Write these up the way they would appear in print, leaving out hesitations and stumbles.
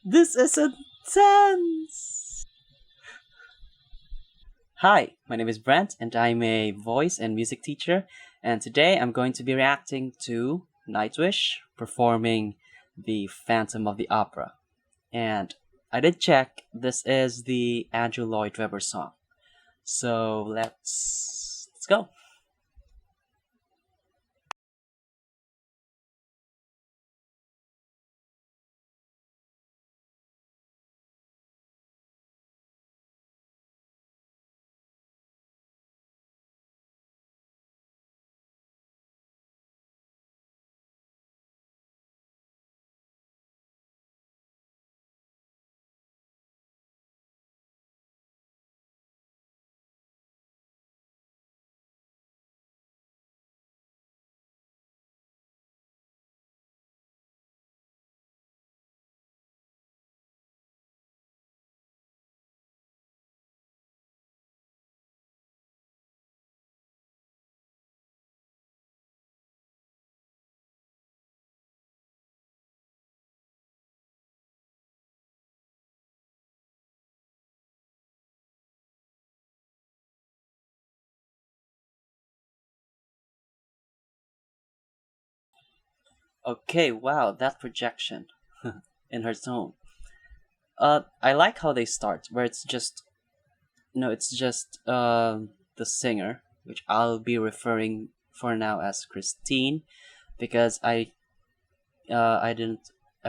This is intense! Hi, my name is Brent, and I'm a voice and music teacher. And today I'm going to be reacting to Nightwish performing the Phantom of the Opera. And I did check, this is the Andrew Lloyd Webber song. So let's go. Okay, wow, that projection in her tone. I like how they start, where it's just it's just the singer, which I'll be referring for now as Christine, because I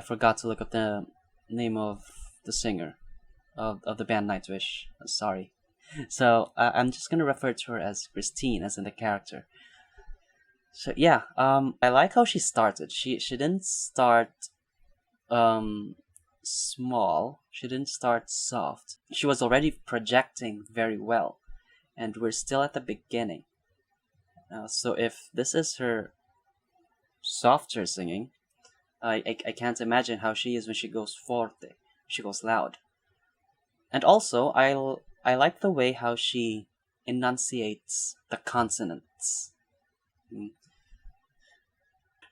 forgot to look up the name of the singer of the band Nightwish. Sorry. So I'm just gonna refer to her as Christine, as in the character. So yeah, I like how she started. She didn't start um small. She didn't start soft. She was already projecting very well, and we're still at the beginning. So if this is her softer singing, I can't imagine how she is when she goes forte, she goes loud. And also, I like the way how she enunciates the consonants. Mm.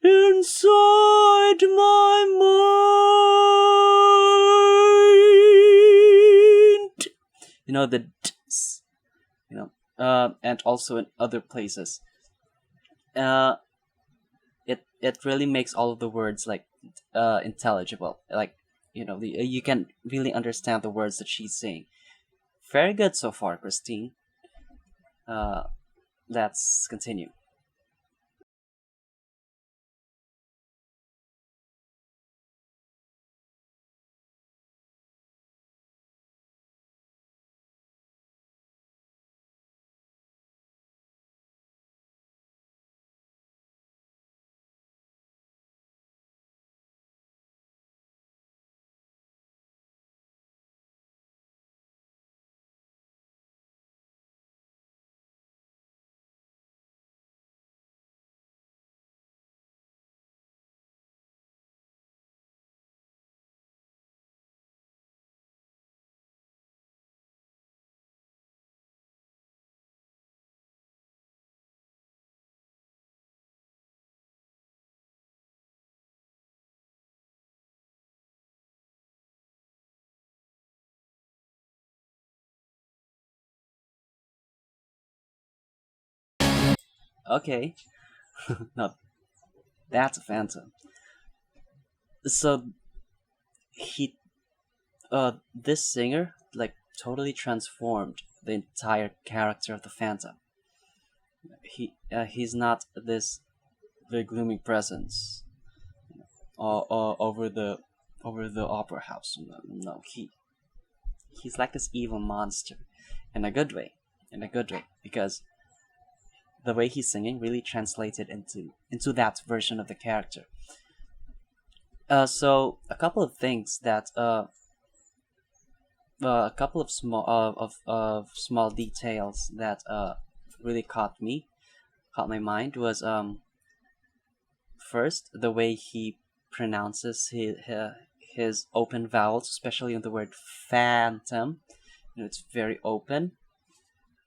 Inside my mind, the ts, and also in other places. Uh, it really makes all of the words like intelligible. Like you can really understand the words that she's saying. Very good so far, Christine. Uh, let's continue. Okay, now that's a phantom. So he, this singer like totally transformed the entire character of the phantom. He's not this very gloomy presence over the opera house. No, no, he's like this evil monster, in a good way, because the way he's singing really translated into that version of the character. So a couple of things that a couple of small details that really caught my mind was first the way he pronounces his open vowels, especially on the word phantom. It's very open.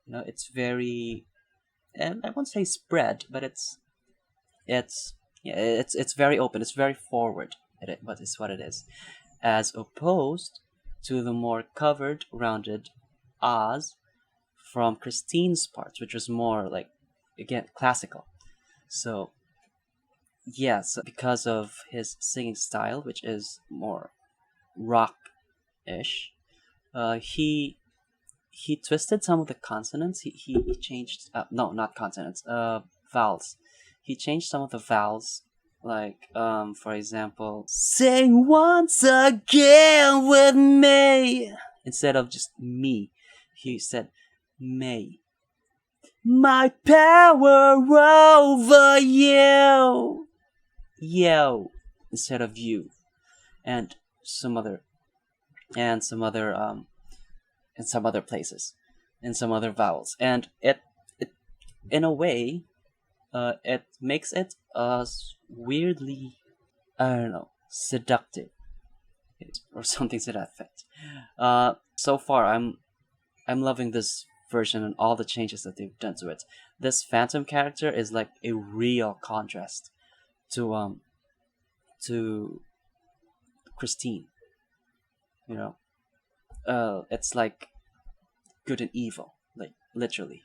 It's very, and I won't say spread, but it's yeah, it's very open. It's very forward. But it's what it is. as opposed to the more covered, rounded Oz from Christine's parts, which was more like, again, classical. So yes, because of his singing style, which is more rock-ish, he twisted some of the consonants. He changed, no, not consonants, vowels. He changed some of the vowels, like for example, sing once again with me instead of just me. He said may. My power over you, yo, instead of you, and some other and some other in some other places, in some other vowels, and it in a way, it makes it weirdly, I don't know, seductive or something to that effect. So far, I'm loving this version and all the changes that they've done to it. This Phantom character is like a real contrast to to Christine. You know, it's like good and evil, like literally.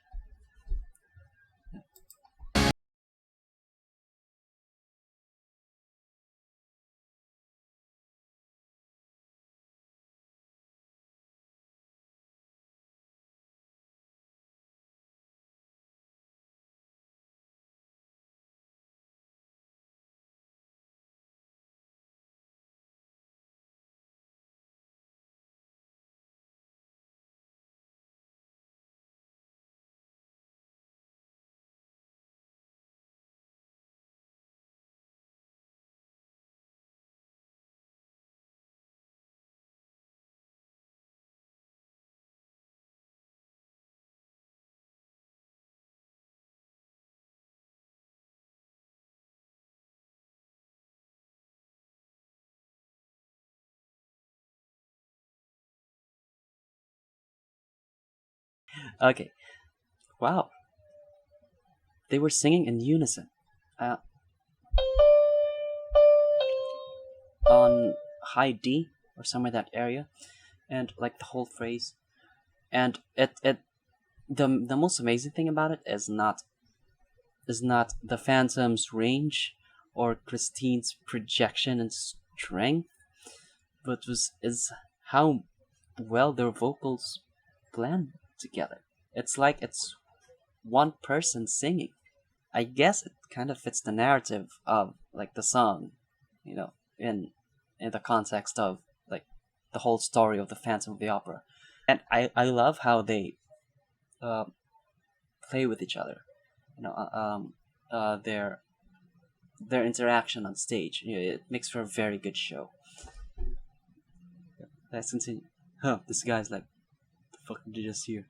Okay, wow, they were singing in unison, uh, on high D or somewhere that area, and like the whole phrase, and it the most amazing thing about it is not the Phantom's range or Christine's projection and strength, but was is how well their vocals blend together. It's like it's one person singing. I guess it kind of fits the narrative of like the song, you know, in the context of like the whole story of the Phantom of the Opera. And I love how they uh, play with each other. You know, their interaction on stage. You know, it makes for a very good show. Let's continue. Huh, this guy's like, the fuck did you just hear?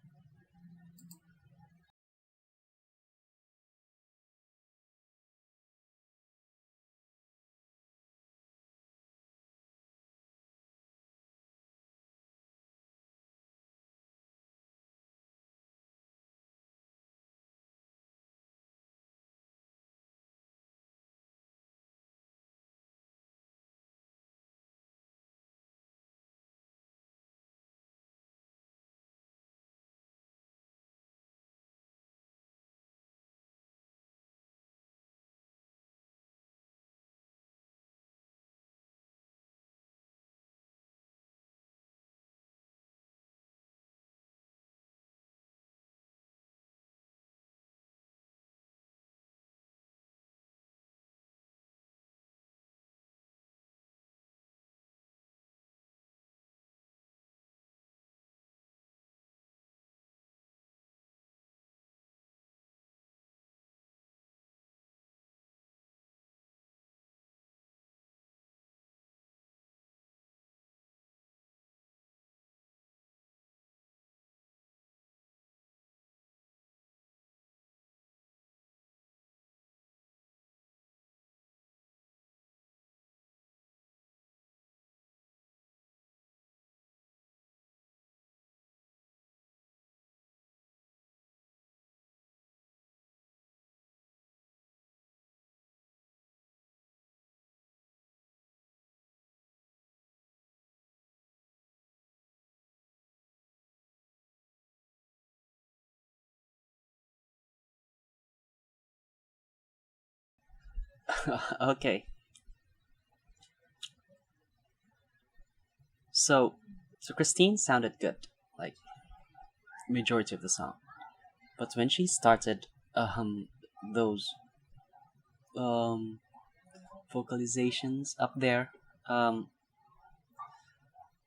Okay, so so Christine sounded good, like majority of the song, but when she started those um vocalizations up there, um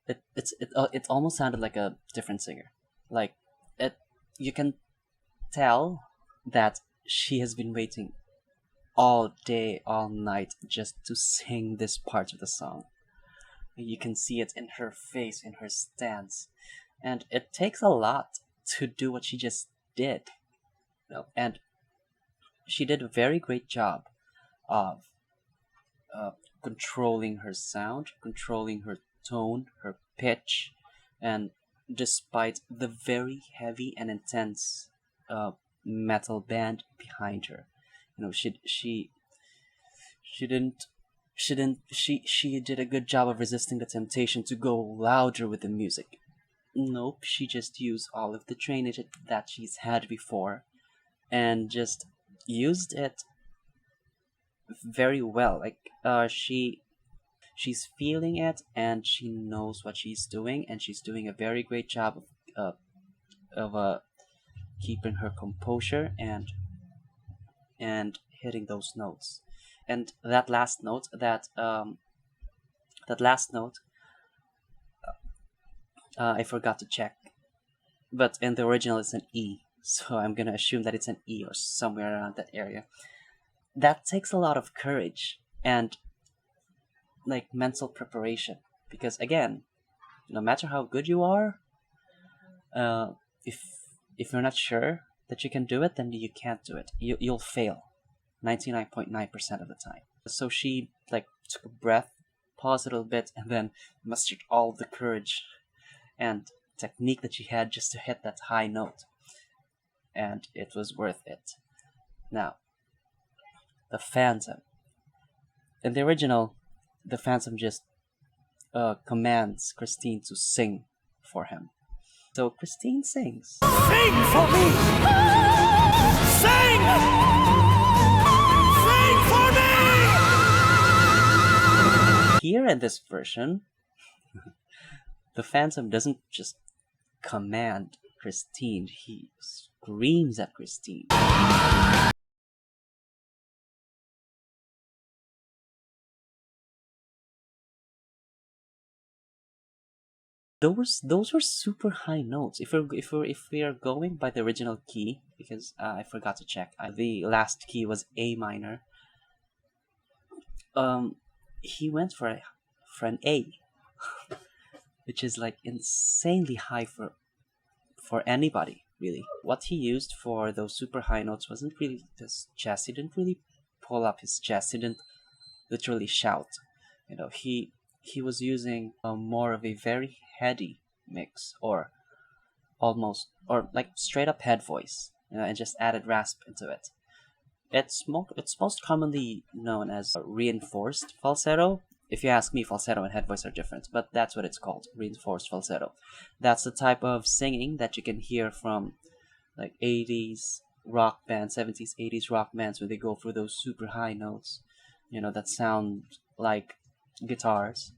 it almost sounded like a different singer. Like it, you can tell that she has been waiting all day, all night just to sing this part of the song. You can see it in her face, in her stance, and it takes a lot to do what she just did. And she did a very great job of uh, controlling her sound, controlling her tone, her pitch, and despite the very heavy and intense uh, metal band behind her, she didn't she did a good job of resisting the temptation to go louder with the music. Nope, she just used all of the drainage that she's had before and just used it very well. Like she's feeling it and she knows what she's doing, and she's doing a very great job of keeping her composure and hitting those notes. And that last note, I forgot to check, but in the original it's an E, so I'm gonna assume that it's an E or somewhere around that area. That takes a lot of courage and like mental preparation, because again, no matter how good you are, uh, if you're not sure that you can do it, then you can't do it. You'll fail 99.9% of the time. So she like took a breath, paused a little bit, and then mustered all the courage and technique that she had just to hit that high note, and it was worth it. Now, the Phantom. In the original, the Phantom just commands Christine to sing for him. So Christine sings. Sing for me! Sing! Sing for me! Here in this version, the Phantom doesn't just command Christine, he screams at Christine. Those were super high notes. If we are going by the original key, because I forgot to check, the last key was A minor. He went for an A, which is like insanely high for anybody, really. What he used for those super high notes wasn't really his chest. He didn't really pull up his chest. He didn't literally shout. He was using more of a very heady mix, or almost, or like straight up head voice, and just added rasp into it. It's most commonly known as reinforced falsetto. If you ask me, falsetto and head voice are different, but that's what it's called, reinforced falsetto. That's the type of singing that you can hear from like 80s rock bands, 70s, 80s rock bands, when they go for those super high notes, that sound like guitars.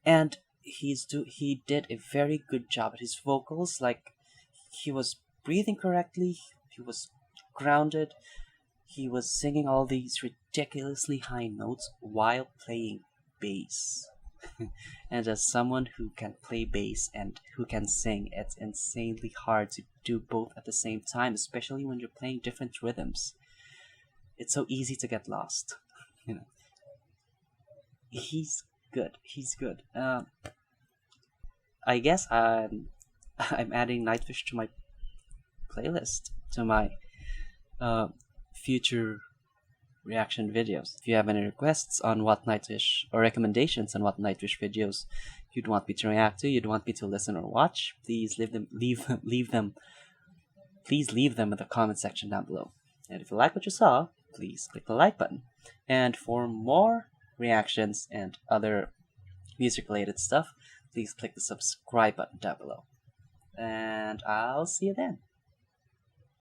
And he did a very good job at his vocals. Like, he was breathing correctly, he was grounded, he was singing all these ridiculously high notes while playing bass. And as someone who can play bass and who can sing, it's insanely hard to do both at the same time, especially when you're playing different rhythms. It's so easy to get lost. He's good. He's good. I guess I'm adding Nightwish to my playlist, to my future reaction videos. If you have any requests on what Nightwish, or recommendations on what Nightwish videos you'd want me to react to, you'd want me to listen or watch, please leave them in the comment section down below. And if you like what you saw, please click the like button. And for more reactions and other music related stuff, please click the subscribe button down below. And I'll see you then.